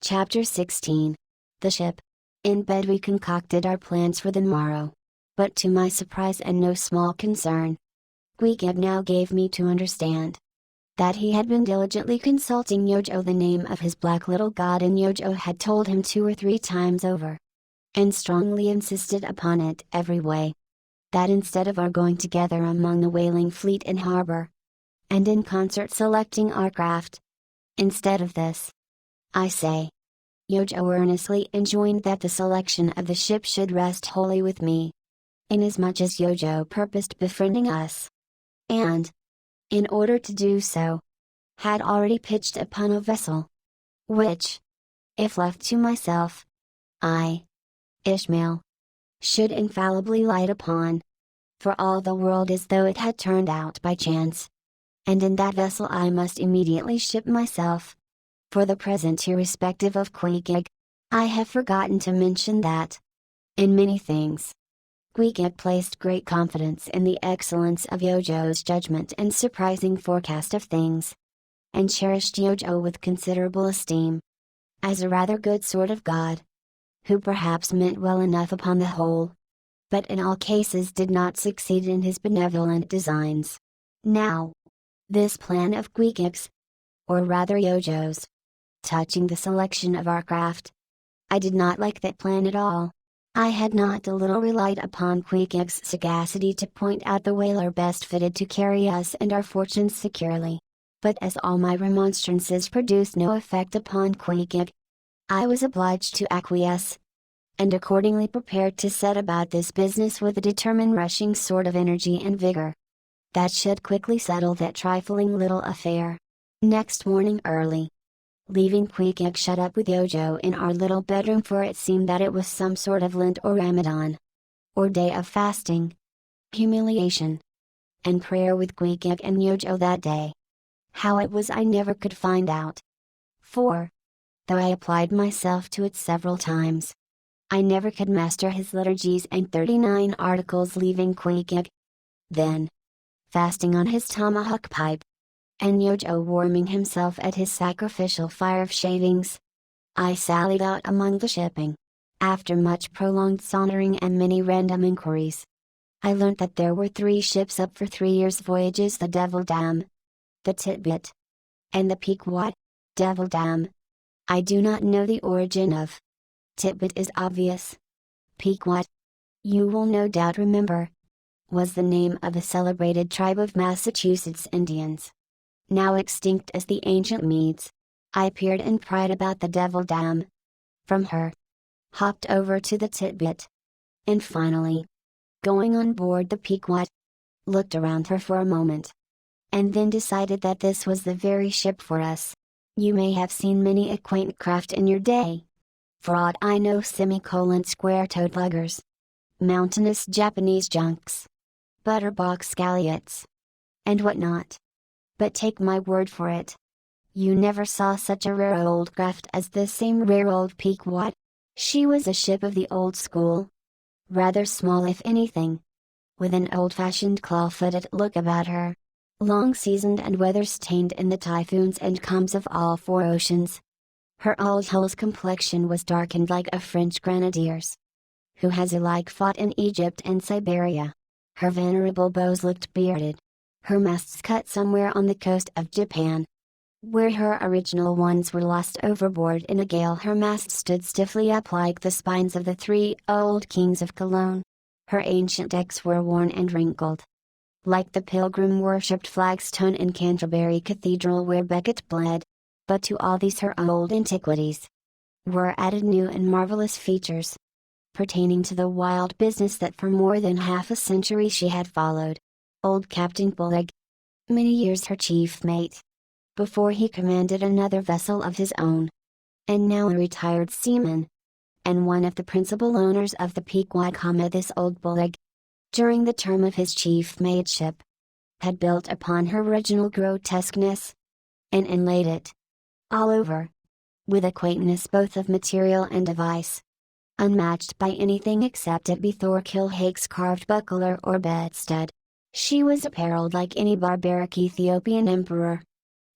Chapter 16. The Ship. In bed we concocted our plans for the morrow. But to my surprise and no small concern, Gwigig now gave me to understand that he had been diligently consulting Yojo, the name of his black little god, and Yojo had told him 2 or 3 times over, and strongly insisted upon it every way, that instead of our going together among the whaling fleet in harbor, and in concert selecting our craft, instead of this, I say, Yojo earnestly enjoined that the selection of the ship should rest wholly with me, inasmuch as Yojo purposed befriending us, and, in order to do so, had already pitched upon a vessel, which, if left to myself, I, Ishmael, should infallibly light upon, for all the world as though it had turned out by chance, and in that vessel I must immediately ship myself. For the present, irrespective of Gwigig, I have forgotten to mention that, in many things, Gwigig placed great confidence in the excellence of Yojo's judgment and surprising forecast of things, and cherished Yojo with considerable esteem, as a rather good sort of god, who perhaps meant well enough upon the whole, but in all cases did not succeed in his benevolent designs. Now, this plan of Gwigig's, or rather Yojo's, touching the selection of our craft, I did not like that plan at all. I had not a little relied upon Gwigig's sagacity to point out the whaler best fitted to carry us and our fortunes securely. But as all my remonstrances produced no effect upon Gwigig, I was obliged to acquiesce, and accordingly prepared to set about this business with a determined rushing sort of energy and vigor, that should quickly settle that trifling little affair. Next morning early, leaving Gwigig shut up with Yojo in our little bedroom, for it seemed that it was some sort of Lent or Ramadan, or day of fasting, humiliation, and prayer with Gwigig and Yojo that day. How it was I never could find out. For, though I applied myself to it several times, I never could master his liturgies and 39 articles. Leaving Gwigig, then, fasting on his tomahawk pipe, and Yojo warming himself at his sacrificial fire of shavings, I sallied out among the shipping. After much prolonged sauntering and many random inquiries, I learnt that there were 3 ships up for 3 years' voyages: the Devil Dam, the Titbit, and the Pequod. Devil Dam, I do not know the origin of. Titbit is obvious. Pequod, you will no doubt remember, was the name of a celebrated tribe of Massachusetts Indians, now extinct as the ancient Medes. I peered and pried about the Devil Dam. From her, hopped over to the Titbit, and finally, going on board the Pequod, looked around her for a moment, and then decided that this was the very ship for us. You may have seen many a quaint craft in your day. For aught I know, square-toed luggers, mountainous Japanese junks, butterbox galliots, and what not. But take my word for it, you never saw such a rare old craft as this same rare old Pequod. She was a ship of the old school, rather small if anything, with an old-fashioned claw-footed look about her, long-seasoned and weather-stained in the typhoons and calms of all 4 oceans. Her old hull's complexion was darkened like a French grenadier's, who has alike fought in Egypt and Siberia. Her venerable bows looked bearded, her masts cut somewhere on the coast of Japan, where her original ones were lost overboard in a gale. Her masts stood stiffly up like the spines of the 3 old kings of Cologne. Her ancient decks were worn and wrinkled, like the pilgrim-worshipped flagstone in Canterbury Cathedral where Becket bled. But to all these her old antiquities were added new and marvelous features, pertaining to the wild business that for more than half a century she had followed. Old Captain Bullig, many years her chief mate, before he commanded another vessel of his own, and now a retired seaman, and one of the principal owners of the Pequod, this old Bullig, during the term of his chief mateship, had built upon her original grotesqueness, and inlaid it, all over, with a quaintness both of material and device, unmatched by anything except it be Thorkill Hake's carved buckler or bedstead. She was apparelled like any barbaric Ethiopian emperor,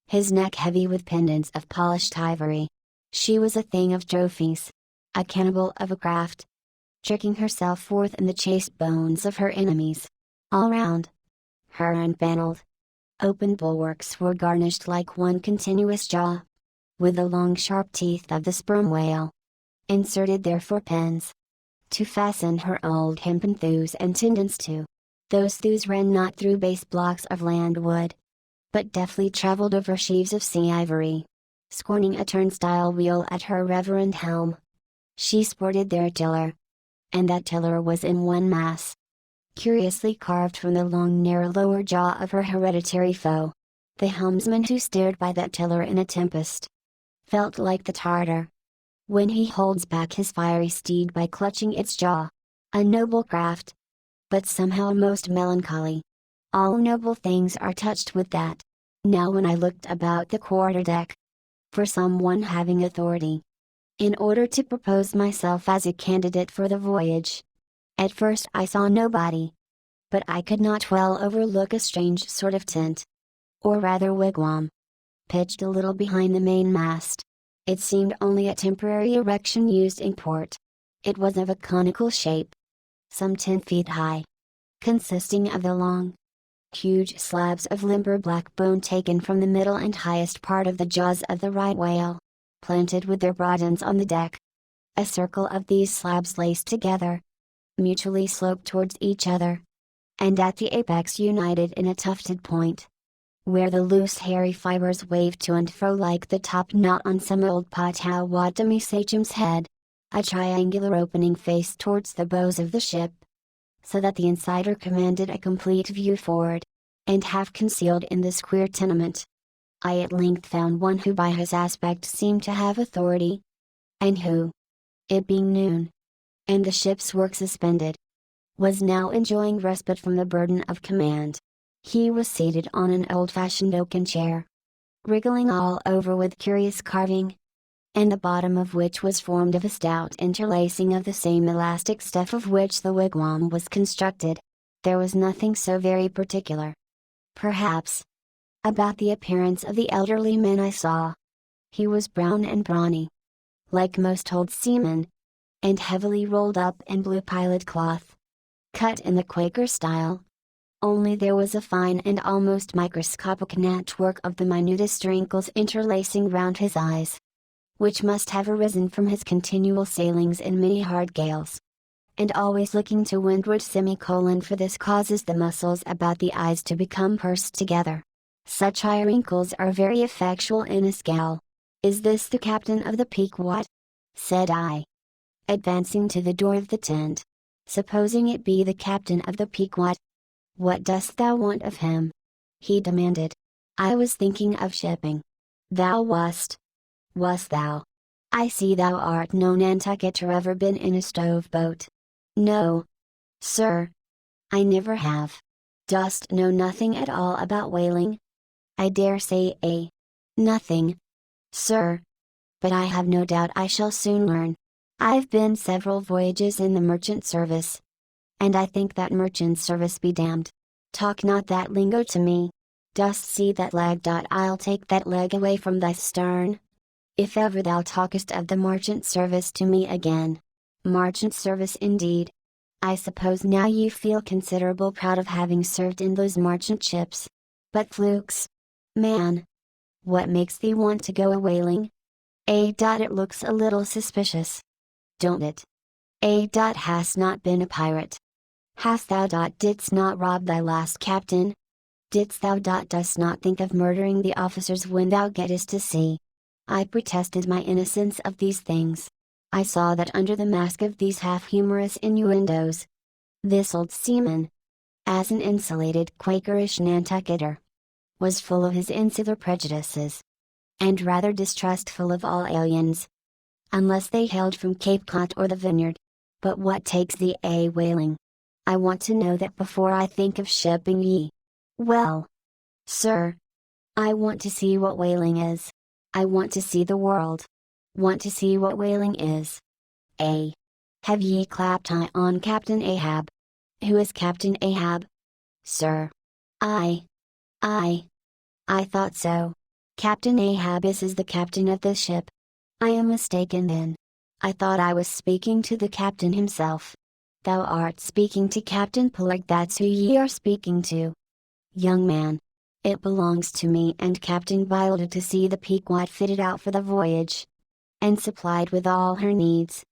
his neck heavy with pendants of polished ivory, She was a thing of trophies. A cannibal of a craft. Tricking herself forth in the chaste bones of her enemies. All round her unpaneled, open bulwarks were garnished like one continuous jaw, with the long sharp teeth of the sperm whale, inserted there for pens, to fasten her old hempen thews and tendons to. Those thews ran not through base blocks of land wood, but deftly travelled over sheaves of sea ivory, scorning a turnstile wheel at her reverend helm. She sported there a tiller, and that tiller was in one mass, curiously carved from the long narrow lower jaw of her hereditary foe. The helmsman who steered by that tiller in a tempest, felt like the Tartar, when he holds back his fiery steed by clutching its jaw. A noble craft, but somehow most melancholy. All noble things are touched with that. Now when I looked about the quarterdeck, for someone having authority, in order to propose myself as a candidate for the voyage, at first I saw nobody, but I could not well overlook a strange sort of tent, or rather wigwam, pitched a little behind the mainmast. It seemed only a temporary erection used in port. It was of a conical shape, some 10 feet high, consisting of the long, huge slabs of limber black bone taken from the middle and highest part of the jaws of the right whale, planted with their broad ends on the deck. A circle of these slabs laced together, mutually sloped towards each other, and at the apex united in a tufted point, where the loose hairy fibers waved to and fro like the top knot on some old Potawatomi sachem's head. A triangular opening faced towards the bows of the ship, so that the insider commanded a complete view forward, and half concealed in this queer tenement. I at length found one who by his aspect seemed to have authority, and who, it being noon, and the ship's work suspended, was now enjoying respite from the burden of command. He was seated on an old-fashioned oaken chair, wriggling all over with curious carving, and the bottom of which was formed of a stout interlacing of the same elastic stuff of which the wigwam was constructed. There was nothing so very particular, perhaps, about the appearance of the elderly man I saw. He was brown and brawny, like most old seamen, and heavily rolled up in blue pilot cloth, cut in the Quaker style. Only there was a fine and almost microscopic network of the minutest wrinkles interlacing round his eyes, which must have arisen from his continual sailings in many hard gales, and always looking to windward. For this causes the muscles about the eyes to become pursed together. Such eye wrinkles are very effectual in a scowl. "Is this the captain of the Pequot?" said I, advancing to the door of the tent. "Supposing it be the captain of the Pequot, what dost thou want of him?" he demanded. "I was thinking of shipping." "Thou wast thou? I see thou art no Nantucketer. Ever been in a stove boat?" "No, sir. I never have." "Dost know nothing at all about whaling?" "I dare say nothing, sir. But I have no doubt I shall soon learn. I've been several voyages in the merchant service, and I think that merchant service be damned. Talk not that lingo to me. Dost see that leg? I'll take that leg away from thy stern, if ever thou talkest of the merchant service to me again." "Merchant service indeed. I suppose now you feel considerable proud of having served in those merchant ships. But flukes, man, what makes thee want to go a whaling? It looks a little suspicious, don't it? Hast not been a pirate? Hast thou? Didst not rob thy last captain? Didst thou? Dost not think of murdering the officers when thou gettest to sea?" I protested my innocence of these things. I saw that under the mask of these half-humorous innuendos, this old seaman, as an insulated Quakerish Nantucketer, was full of his insular prejudices, and rather distrustful of all aliens, unless they hailed from Cape Cod or the Vineyard. "But what takes thee a whaling? I want to know that before I think of shipping ye." "Well, sir, I want to see what whaling is. I want to see the world. Want to see what whaling is. Have ye clapped eye on Captain Ahab?" "Who is Captain Ahab, sir?" I thought so. Captain Ahab is the captain of this ship. I am mistaken then. I thought I was speaking to the captain himself. Thou art speaking to Captain Peleg, that's who ye are speaking to. Young man. It belongs to me and Captain Bilda to see the Pequod fitted out for the voyage. And supplied with all her needs.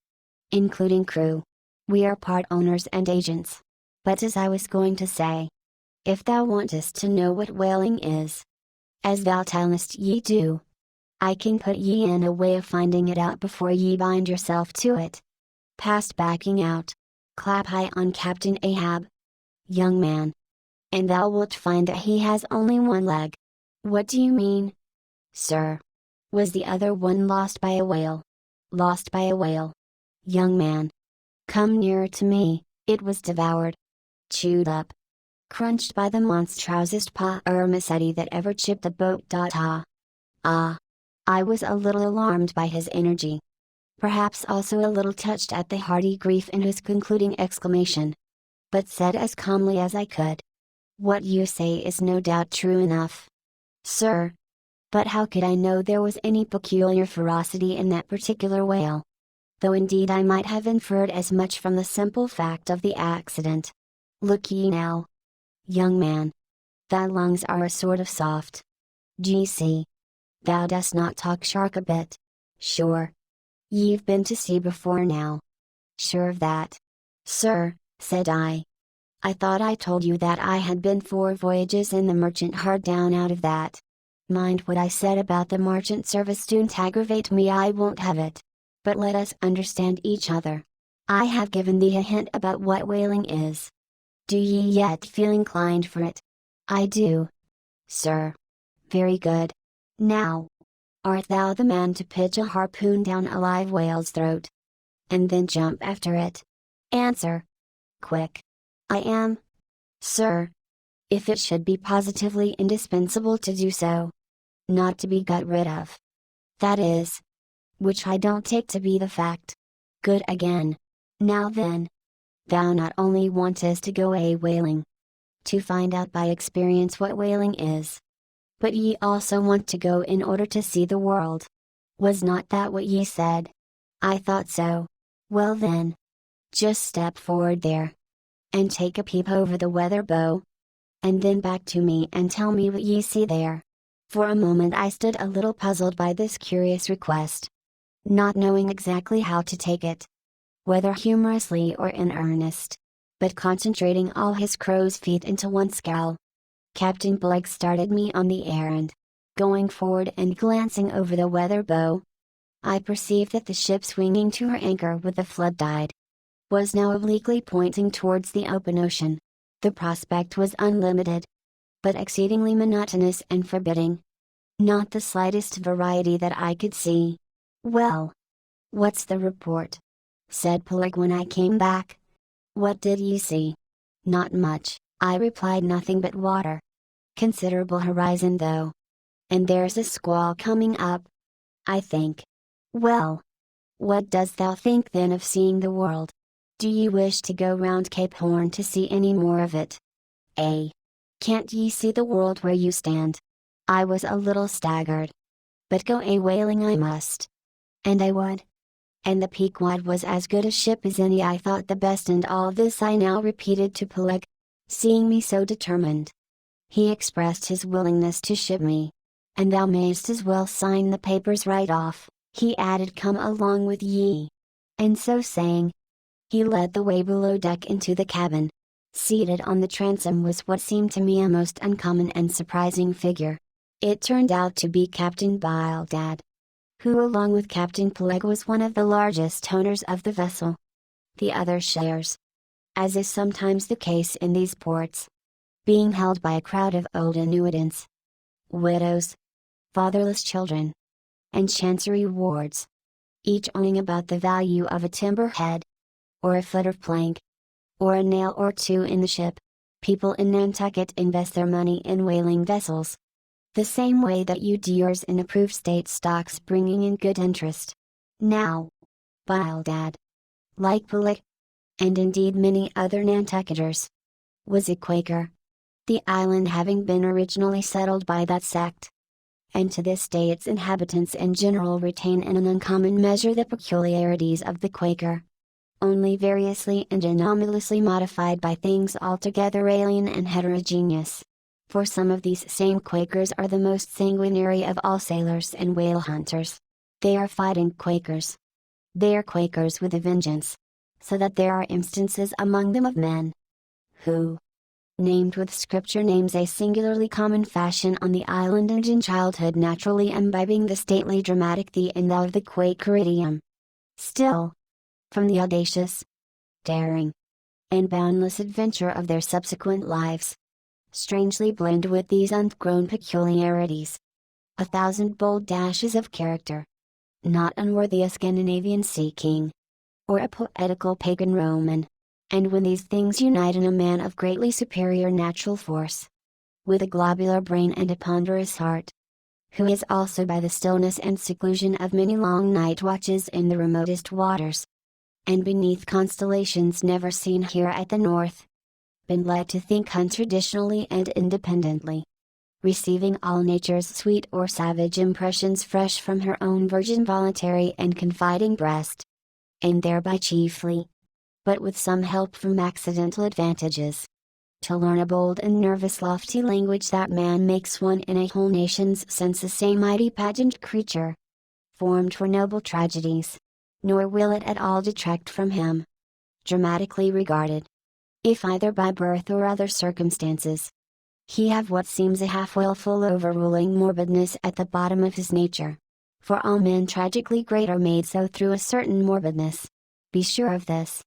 Including crew. We are part owners and agents. But as I was going to say. If thou wantest to know what whaling is. As thou tellest ye do. I can put ye in a way of finding it out before ye bind yourself to it. Past backing out. Clap high on Captain Ahab. Young man. And thou wilt find that he has only one leg. What do you mean? Sir. Was the other one lost by a whale? Lost by a whale. Young man. Come nearer to me, it was devoured. Chewed up. Crunched by the monstrosest parmaceti that ever chipped a boat. Ah. I was a little alarmed by his energy. Perhaps also a little touched at the hearty grief in his concluding exclamation. But said as calmly as I could. What you say is no doubt true enough. Sir. But how could I know there was any peculiar ferocity in that particular whale? Though indeed I might have inferred as much from the simple fact of the accident. Look ye now. Young man. Thy lungs are a sort of soft. D'ye see? Thou dost not talk shark a bit. Sure. Ye've been to sea before now. Sure of that. Sir, said I. I thought I told you that I had been 4 voyages in the merchant, hard down out of that. Mind what I said about the merchant service, don't aggravate me, I won't have it. But let us understand each other. I have given thee a hint about what whaling is. Do ye yet feel inclined for it? I do. Sir. Very good. Now. Art thou the man to pitch a harpoon down a live whale's throat? And then jump after it? Answer. Quick. I am. Sir. If it should be positively indispensable to do so. Not to be got rid of. That is. Which I don't take to be the fact. Good again. Now then. Thou not only wantest to go a whaling. To find out by experience what whaling is. But ye also want to go in order to see the world. Was not that what ye said? I thought so. Well then. Just step forward there. And take a peep over the weather bow. And then back to me and tell me what ye see there. For a moment I stood a little puzzled by this curious request. Not knowing exactly how to take it. Whether humorously or in earnest. But concentrating all his crow's feet into one scowl. Captain Blake started me on the errand. Going forward and glancing over the weather bow. I perceived that the ship swinging to her anchor with the flood tide. Was now obliquely pointing towards the open ocean. The prospect was unlimited. But exceedingly monotonous and forbidding. Not the slightest variety that I could see. Well. What's the report? Said Peleg when I came back. What did ye see? Not much, I replied, nothing but water. Considerable horizon though. And there's a squall coming up. I think. Well. What dost thou think then of seeing the world? Do ye wish to go round Cape Horn to see any more of it? Can't ye see the world where you stand? I was a little staggered. But go a whaling I must. And I would. And the Pequod was as good a ship as any I thought the best, and all this I now repeated to Peleg. Seeing me so determined. He expressed his willingness to ship me. And thou mayst as well sign the papers right off, he added, come along with ye. And so saying, he led the way below deck into the cabin. Seated on the transom was what seemed to me a most uncommon and surprising figure. It turned out to be Captain Bildad, who along with Captain Peleg was one of the largest owners of the vessel. The other shares, as is sometimes the case in these ports, being held by a crowd of old annuitants, widows, fatherless children, and chancery wards, each owning about the value of a timber head, or a foot of plank, or a nail or two in the ship. People in Nantucket invest their money in whaling vessels, the same way that you do yours in approved state stocks, bringing in good interest. Now, Bildad, like Peleg, and indeed many other Nantucketers, was a Quaker, the island having been originally settled by that sect. and to this day its inhabitants in general retain in an uncommon measure the peculiarities of the Quaker, only variously and anomalously modified by things altogether alien and heterogeneous. For some of these same Quakers are the most sanguinary of all sailors and whale hunters. They are fighting Quakers. They are Quakers with a vengeance. So that there are instances among them of men who, named with scripture names a singularly common fashion on the island and in childhood naturally imbibing the stately dramatic thee and thou of the Quaker idiom, still, from the audacious, daring, and boundless adventure of their subsequent lives, strangely blend with these ungrown peculiarities 1,000 bold dashes of character, not unworthy a Scandinavian sea king, or a poetical pagan Roman. And when these things unite in a man of greatly superior natural force, with a globular brain and a ponderous heart, who is also by the stillness and seclusion of many long night watches in the remotest waters, and beneath constellations never seen here at the north, been led to think untraditionally and independently, receiving all nature's sweet or savage impressions fresh from her own virgin voluntary and confiding breast, and thereby chiefly, but with some help from accidental advantages, to learn a bold and nervous lofty language that man makes one in a whole nation's sense a same mighty pageant creature, formed for noble tragedies, nor will it at all detract from him, dramatically regarded, if either by birth or other circumstances, he have what seems a half-willful overruling morbidness at the bottom of his nature, for all men tragically great are made so through a certain morbidness, be sure of this.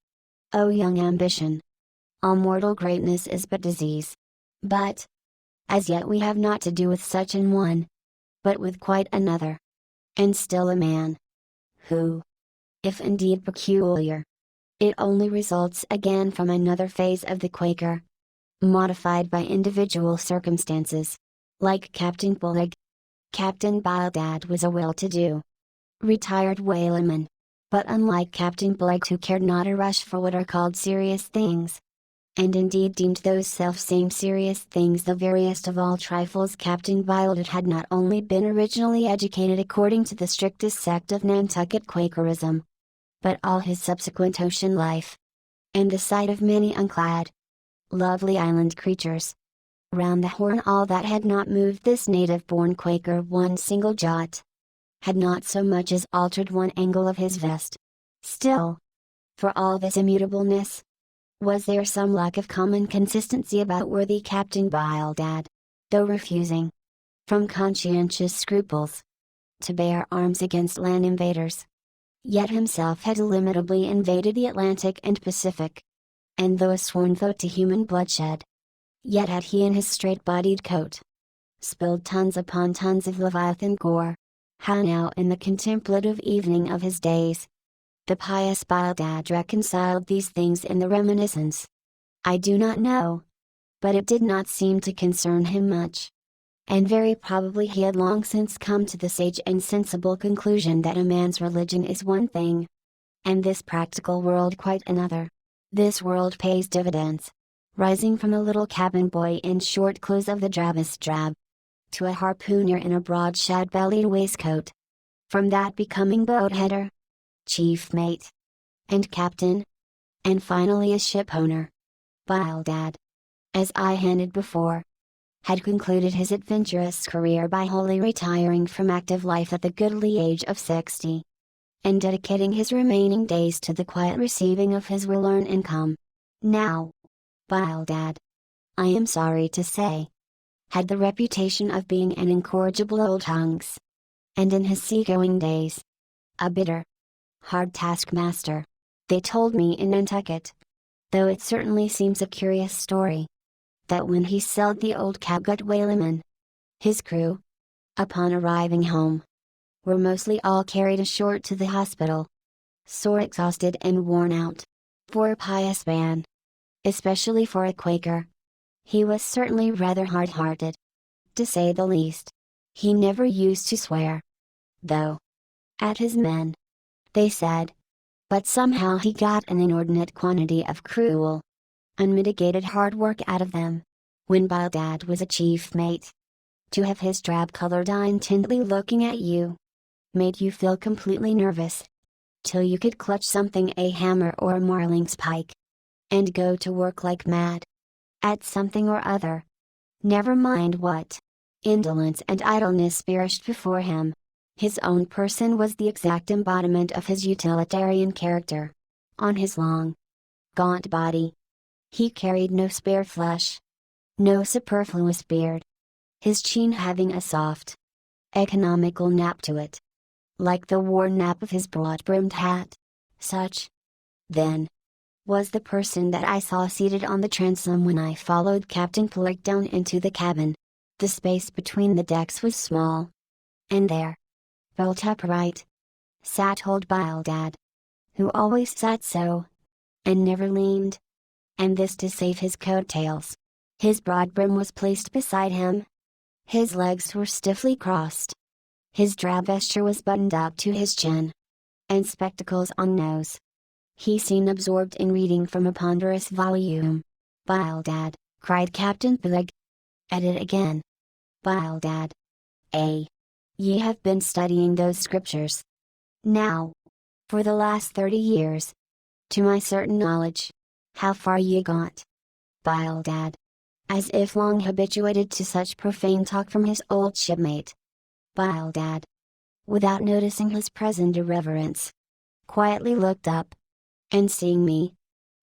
O young ambition! All mortal greatness is but disease. But, as yet we have not to do with such an one, but with quite another. And still a man, who, if indeed peculiar, it only results again from another phase of the Quaker, modified by individual circumstances, like Captain Bullock. Captain Bildad was a well-to-do, retired whaleman. But unlike Captain Blake who cared not a rush for what are called serious things, and indeed deemed those self-same serious things the veriest of all trifles, Captain Bildad had not only been originally educated according to the strictest sect of Nantucket Quakerism, but all his subsequent ocean life, and the sight of many unclad, lovely island creatures, round the Horn, all that had not moved this native-born Quaker one single jot, had not so much as altered one angle of his vest. Still, for all this immutableness, was there some lack of common consistency about worthy Captain Bildad, though refusing, from conscientious scruples, to bear arms against land invaders, yet himself had illimitably invaded the Atlantic and Pacific, and though a sworn foe to human bloodshed, yet had he in his straight-bodied coat spilled tons upon tons of Leviathan gore. How now in the contemplative evening of his days, the pious Bildad reconciled these things in the reminiscence, I do not know, but it did not seem to concern him much, and very probably he had long since come to the sage and sensible conclusion that a man's religion is one thing, and this practical world quite another. This world pays dividends, rising from a little cabin boy in short clothes of the drabbest drab, to a harpooner in a broad shad-bellied waistcoat, from that becoming boat-header, chief mate, and captain, and finally a ship-owner. Bildad, as I hinted before, had concluded his adventurous career by wholly retiring from active life at the goodly age of 60, and dedicating his remaining days to the quiet receiving of his well-earned income. Now, Bildad, I am sorry to say, had the reputation of being an incorrigible old hunks, and in his sea-going days, a bitter, hard taskmaster. They told me in Nantucket, though it certainly seems a curious story, that when he sailed the old Catgut whaleman, his crew, upon arriving home, were mostly all carried ashore to the hospital, sore exhausted and worn out. For a pious man, especially for a Quaker, he was certainly rather hard-hearted, to say the least. He never used to swear, though, at his men, they said, but somehow he got an inordinate quantity of cruel, unmitigated hard work out of them. When Bildad was a chief mate, To have his drab-colored eye intently looking at you made you feel completely nervous, till you could clutch something, a hammer or a marling's pike, and go to work like mad at something or other. Never mind what indolence and idleness flourished before him. His own person was the exact embodiment of his utilitarian character. On his long, gaunt body, he carried no spare flesh, no superfluous beard, his chin having a soft, economical nap to it, like the worn nap of his broad-brimmed hat. Such, then, was the person that I saw seated on the transom when I followed Captain Peleg down into the cabin. The space between the decks was small, and there, bolt upright, sat old Bildad, who always sat so, and never leaned, and this to save his coat-tails. His broad brim was placed beside him. His legs were stiffly crossed. His drab vesture was buttoned up to his chin, and spectacles on nose. He seemed absorbed in reading from a ponderous volume. "Bildad," cried Captain Peleg, at it again. "Bildad. Ye have been studying those scriptures, now, for the last 30 years. To my certain knowledge, how far ye got?" Bildad, as if long habituated to such profane talk from his old shipmate. Bildad, without noticing his present irreverence, quietly looked up, and seeing me,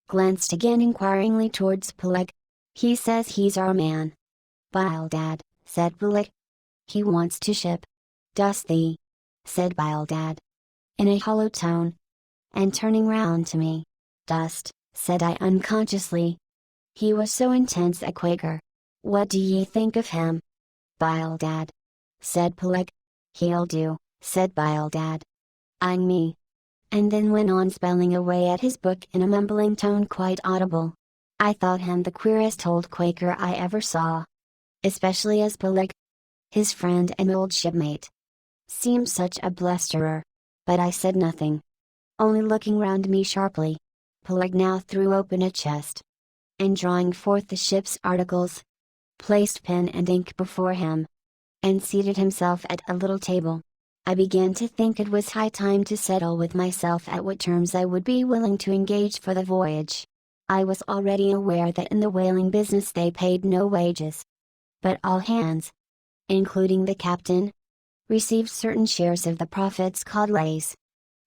glanced again inquiringly towards Peleg. "He says he's our man." "Bildad," said Peleg. "He wants to ship." "Does thee?" said Bildad, in a hollow tone, and turning round to me. "Dost," said I unconsciously. He was so intense a Quaker. "What do ye think of him?" "Bildad," said Peleg. "He'll do," said Bildad, eyeing me, and then went on spelling away at his book in a mumbling tone quite audible. I thought him the queerest old Quaker I ever saw, especially as Peleg, his friend and old shipmate, seemed such a blusterer. But I said nothing, only looking round me sharply. Peleg now threw open a chest, and drawing forth the ship's articles, placed pen and ink before him, and seated himself at a little table. I began to think it was high time to settle with myself at what terms I would be willing to engage for the voyage. I was already aware that in the whaling business they paid no wages, but all hands, including the captain, received certain shares of the profits called lays,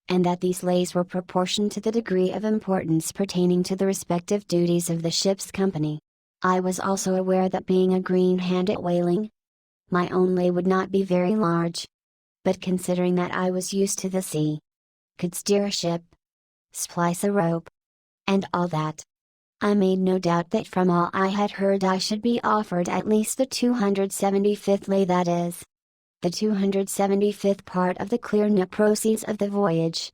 and that these lays were proportioned to the degree of importance pertaining to the respective duties of the ship's company. I was also aware that being a green hand at whaling, my own lay would not be very large, but considering that I was used to the sea, could steer a ship, splice a rope, and all that, I made no doubt that from all I had heard I should be offered at least the 275th lay, that is, the 275th part of the clear net proceeds of the voyage,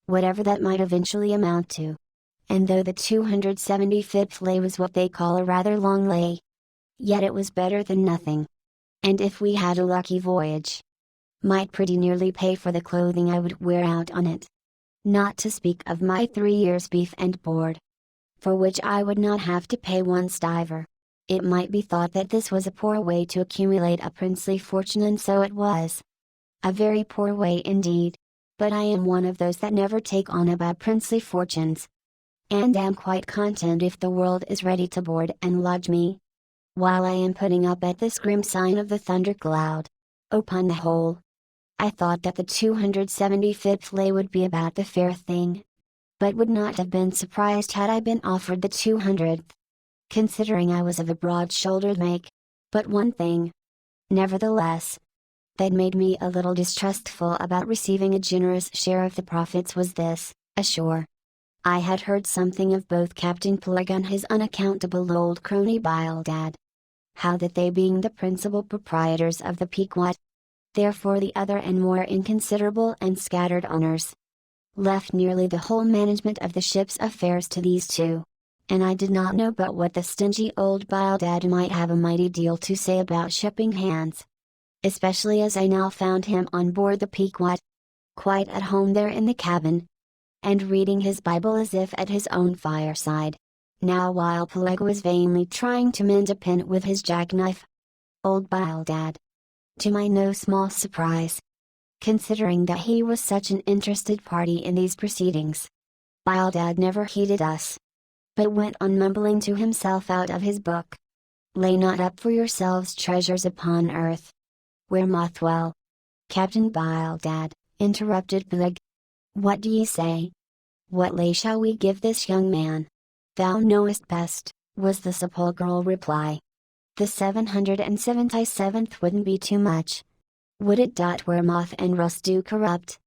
whatever that might eventually amount to. And though the 275th lay was what they call a rather long lay, yet it was better than nothing, and if we had a lucky voyage, might pretty nearly pay for the clothing I would wear out on it. Not to speak of my 3 years' beef and board, for which I would not have to pay one stiver. It might be thought that this was a poor way to accumulate a princely fortune, and so it was. A very poor way indeed, but I am one of those that never take on about princely fortunes, and am quite content if the world is ready to board and lodge me, while I am putting up at this grim sign of the thundercloud. Upon the whole, I thought that the 275th lay would be about the fair thing, but would not have been surprised had I been offered the 200th. Considering I was of a broad-shouldered make. But one thing, nevertheless, that made me a little distrustful about receiving a generous share of the profits was this: ashore, I had heard something of both Captain Peleg and his unaccountable old crony Bildad. How that they being the principal proprietors of the Pequot, therefore the other and more inconsiderable and scattered owners, left nearly the whole management of the ship's affairs to these two. And I did not know but what the stingy old Bildad might have a mighty deal to say about shipping hands, especially as I now found him on board the Pequot, quite at home there in the cabin, and reading his Bible as if at his own fireside. Now while Peleg was vainly trying to mend a pin with his jackknife, old Bildad, to my no small surprise, considering that he was such an interested party in these proceedings. Bildad never heeded us, but went on mumbling to himself out of his book. Lay not up for yourselves treasures upon earth, where moth dwell. Captain Bildad, interrupted Peleg. What do ye say? What lay shall we give this young man? Thou knowest best, was the sepulchral reply. The 777th wouldn't be too much, would it? Where moth and rust do corrupt.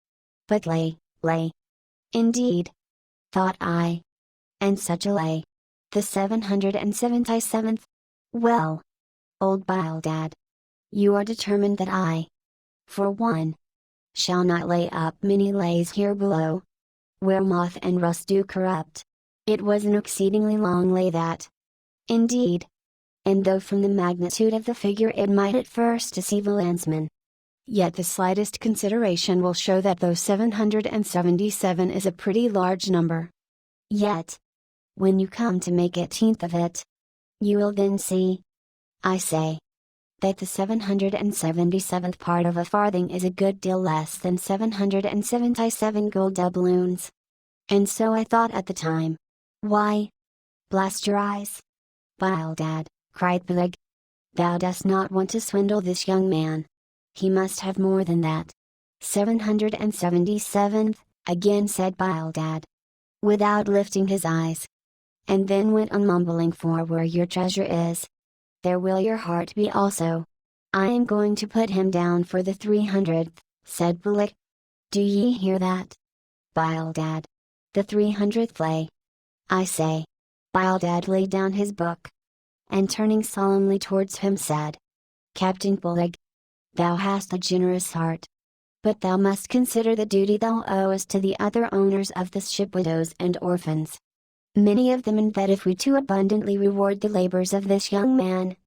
But lay. Indeed, thought I. And such a lay. The 777th? Well, old Bildad, you are determined that I, for one, shall not lay up many lays here below, where moth and rust do corrupt. It was an exceedingly long lay that. Indeed. And though from the magnitude of the figure it might at first deceive a landsman, yet the slightest consideration will show that though 777 is a pretty large number, yet, when you come to make 18th of it, you will then see, I say, that the 777th part of a farthing is a good deal less than 777 gold doubloons. And so I thought at the time. Why? Blast your eyes! Bildad, cried Peleg. Thou dost not want to swindle this young man. He must have more than that. 777th, again said Bildad, without lifting his eyes. And then went on mumbling, for where your treasure is, there will your heart be also. I am going to put him down for the 300th, said Peleg. Do ye hear that? Bildad. The 300th lay. I say. Bildad laid down his book, and turning solemnly towards him said, Captain Peleg, thou hast a generous heart, but thou must consider the duty thou owest to the other owners of this ship, widows and orphans. Many of them, and that if we too abundantly reward the labors of this young man,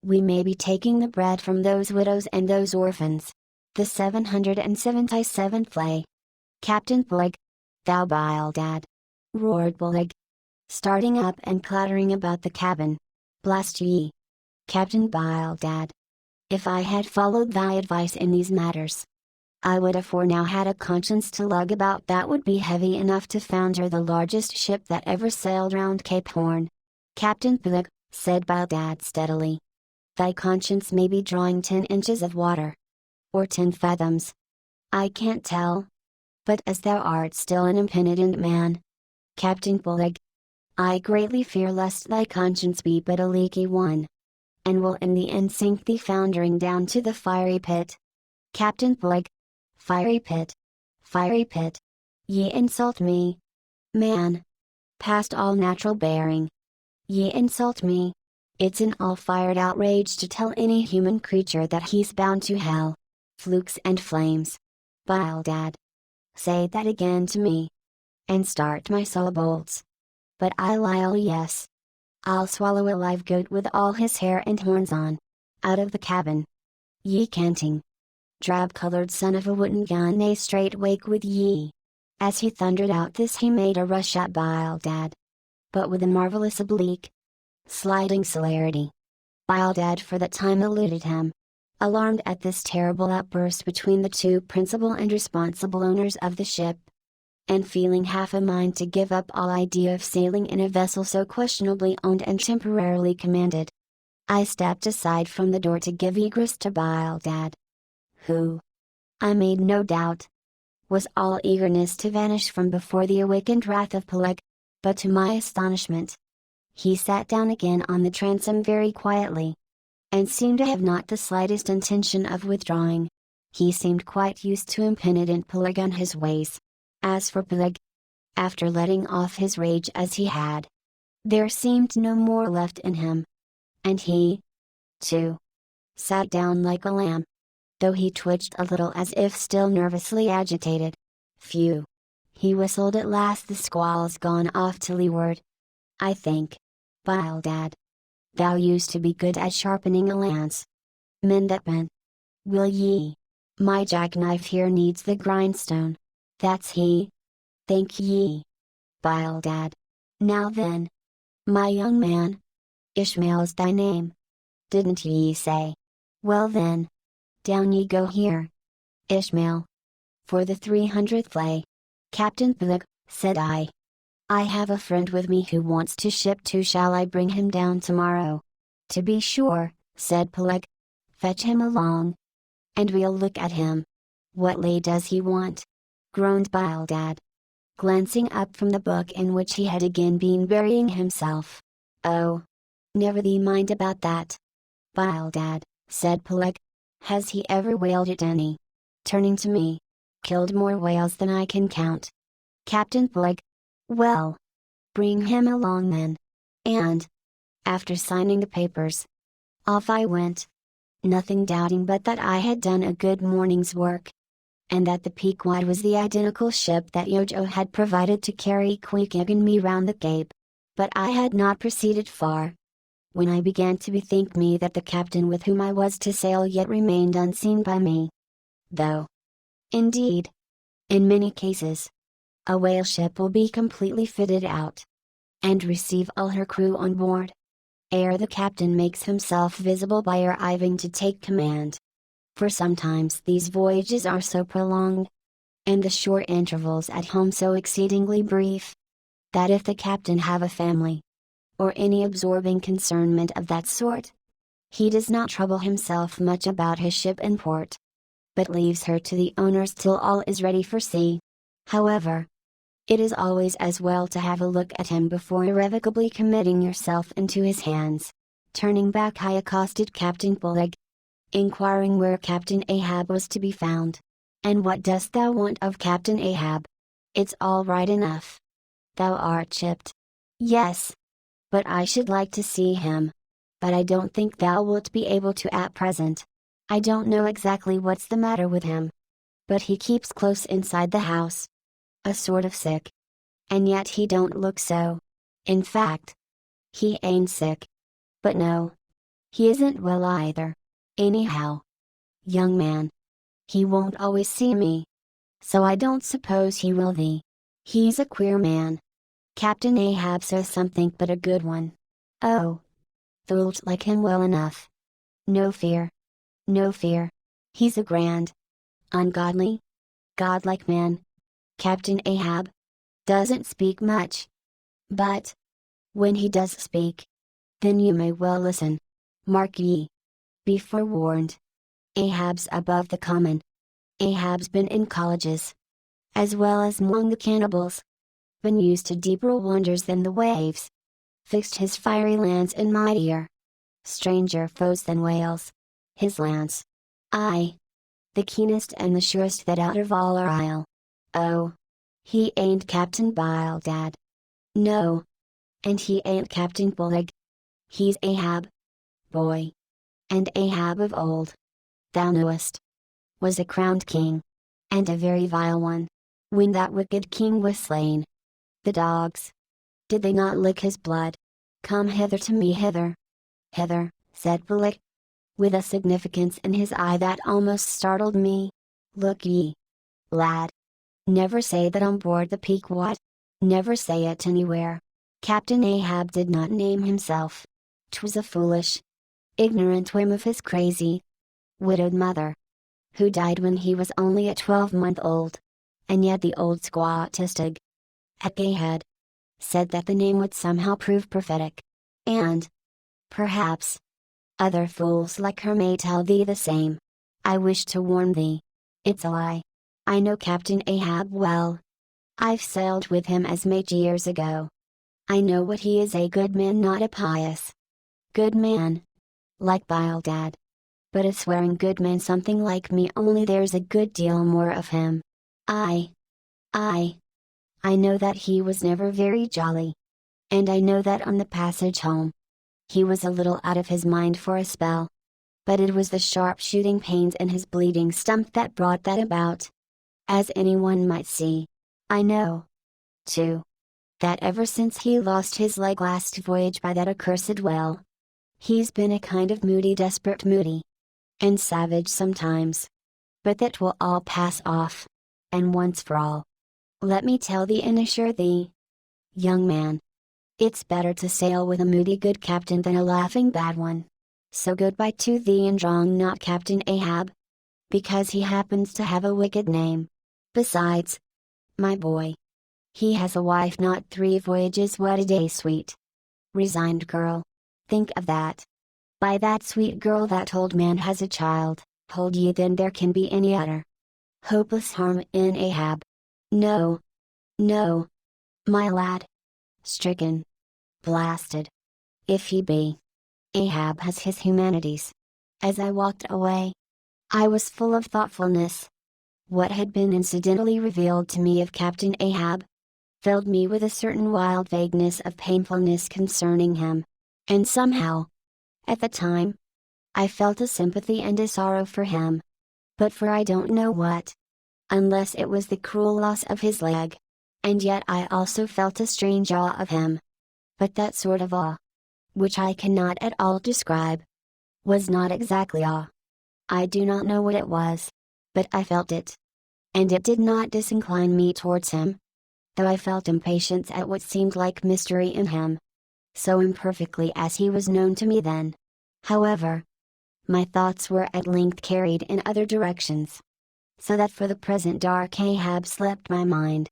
we may be taking the bread from those widows and those orphans. The 777th lay. Captain Peleg. Thou Bildad, roared Peleg, starting up and clattering about the cabin. Blast ye, Captain Bildad. If I had followed thy advice in these matters, I would afore now had a conscience to lug about that would be heavy enough to founder the largest ship that ever sailed round Cape Horn. Captain Peleg, said Bildad steadily, thy conscience may be drawing 10 inches of water, or 10 fathoms. I can't tell. But as thou art still an impenitent man, Captain Peleg, I greatly fear lest thy conscience be but a leaky one, and will in the end sink thee foundering down to the fiery pit. Captain Peleg. Fiery pit. Fiery pit. Ye insult me, man, past all natural bearing. Ye insult me. It's an all-fired outrage to tell any human creature that he's bound to hell, flukes and flames. Bildad, say that again to me, and start my syllables. But I'll yes. I'll swallow a live goat with all his hair and horns on, out of the cabin. Ye canting, drab-colored son of a wooden gun, nay straight wake with ye. As he thundered out this he made a rush at Bildad, but with a marvelous oblique, sliding celerity. Bildad for that time eluded him, alarmed at this terrible outburst between the two principal and responsible owners of the ship, and feeling half a mind to give up all idea of sailing in a vessel so questionably owned and temporarily commanded. I stepped aside from the door to give egress to Bildad, who, I made no doubt, was all eagerness to vanish from before the awakened wrath of Peleg, but to my astonishment, he sat down again on the transom very quietly, and seemed to have not the slightest intention of withdrawing. He seemed quite used to impenitent Peleg and his ways. As for Peleg, after letting off his rage as he had, there seemed no more left in him, and he, too, sat down like a lamb, though he twitched a little as if still nervously agitated. Phew! He whistled at last. The squall's gone off to leeward, I think. Bildad, thou used to be good at sharpening a lance. Mend that man, will ye? My jackknife here needs the grindstone. That's he. Think ye? Bildad. Now then, my young man, Ishmael's thy name, didn't ye say? Well then, Down ye go here, Ishmael. For the 300th lay. Captain Peleg, said I. I have a friend with me who wants to ship too. Shall I bring him down tomorrow? To be sure, said Peleg. Fetch him along. And we'll look at him. What lay does he want? Groaned Bildad, glancing up from the book in which he had again been burying himself. Oh! Never thee mind about that. Bildad, said Peleg. Has he ever whaled at any? Turning to me. Killed more whales than I can count. Captain Peleg. Well. Bring him along then. And, after signing the papers, off I went. Nothing doubting but that I had done a good morning's work. And that the Pequod was the identical ship that Yojo had provided to carry Queequeg and me round the Cape. But I had not proceeded far, when I began to bethink me that the captain with whom I was to sail yet remained unseen by me. Though, indeed, in many cases, a whale ship will be completely fitted out, and receive all her crew on board, ere the captain makes himself visible by arriving to take command. For sometimes these voyages are so prolonged, and the short intervals at home so exceedingly brief, that if the captain have a family, or any absorbing concernment of that sort, he does not trouble himself much about his ship in port, but leaves her to the owners till all is ready for sea. However, it is always as well to have a look at him before irrevocably committing yourself into his hands. Turning back, I accosted Captain Peleg, inquiring where Captain Ahab was to be found. And what dost thou want of Captain Ahab? It's all right enough. Thou art chipped. Yes. But I should like to see him. But I don't think thou wilt be able to at present. I don't know exactly what's the matter with him. But he keeps close inside the house. A sort of sick. And yet he don't look so. In fact, he ain't sick. But no. He isn't well either. Anyhow, young man, he won't always see me. So I don't suppose he will thee. He's a queer man. Captain Ahab says something but a good one. Oh! Thou'lt like him well enough. No fear. No fear. He's a grand, ungodly, godlike man. Captain Ahab doesn't speak much. But, when he does speak, then you may well listen. Mark ye. Be forewarned. Ahab's above the common. Ahab's been in colleges, as well as among the cannibals. Been used to deeper wonders than the waves. Fixed his fiery lance in mightier, stranger foes than whales. His lance. Aye. The keenest and the surest that out of all our isle. Oh. He ain't Captain Bildad. No. And he ain't Captain Peleg. He's Ahab. Boy. And Ahab of old, thou knowest, was a crowned king. And a very vile one. When that wicked king was slain, the dogs, did they not lick his blood? Come hither to me, hither. Hither, said Peleg, with a significance in his eye that almost startled me. Look ye, lad. Never say that on board the Pequod. Never say it anywhere. Captain Ahab did not name himself. 'Twas a foolish, ignorant whim of his crazy, widowed mother, who died when he was only a 12-month old. And yet the old squaw Tistig, at Gayhead, said that the name would somehow prove prophetic. And, perhaps, other fools like her may tell thee the same. I wish to warn thee. It's a lie. I know Captain Ahab well. I've sailed with him as mate years ago. I know what he is, a good man, not a pious good man, like Bildad. But a swearing good man, something like me, only there's a good deal more of him. I know that he was never very jolly. And I know that on the passage home, he was a little out of his mind for a spell. But it was the sharp shooting pains in his bleeding stump that brought that about. As anyone might see. I know, too, that ever since he lost his leg last voyage by that accursed whale, he's been a kind of moody, desperate moody, and savage sometimes. But that will all pass off, and once for all. Let me tell thee and assure thee, young man, it's better to sail with a moody good captain than a laughing bad one. So goodbye to thee, and wrong not Captain Ahab. because he happens to have a wicked name. Besides, my boy, he has a wife, not 3 voyages. What a day, sweet, resigned girl. Think of that. By that sweet girl, that old man has a child. Hold ye, then there can be any utter hopeless harm in Ahab. No, no, my lad. Stricken, blasted, if he be. Ahab has his humanities. As I walked away, I was full of thoughtfulness. What had been incidentally revealed to me of Captain Ahab filled me with a certain wild vagueness of painfulness concerning him, and somehow, at the time, I felt a sympathy and a sorrow for him. But for I don't know what. Unless it was the cruel loss of his leg. And yet I also felt a strange awe of him. But that sort of awe, which I cannot at all describe, was not exactly awe. I do not know what it was, but I felt it. And it did not disincline me towards him, though I felt impatience at what seemed like mystery in him, so imperfectly as he was known to me then. However, my thoughts were at length carried in other directions, so that for the present dark Ahab slipped my mind.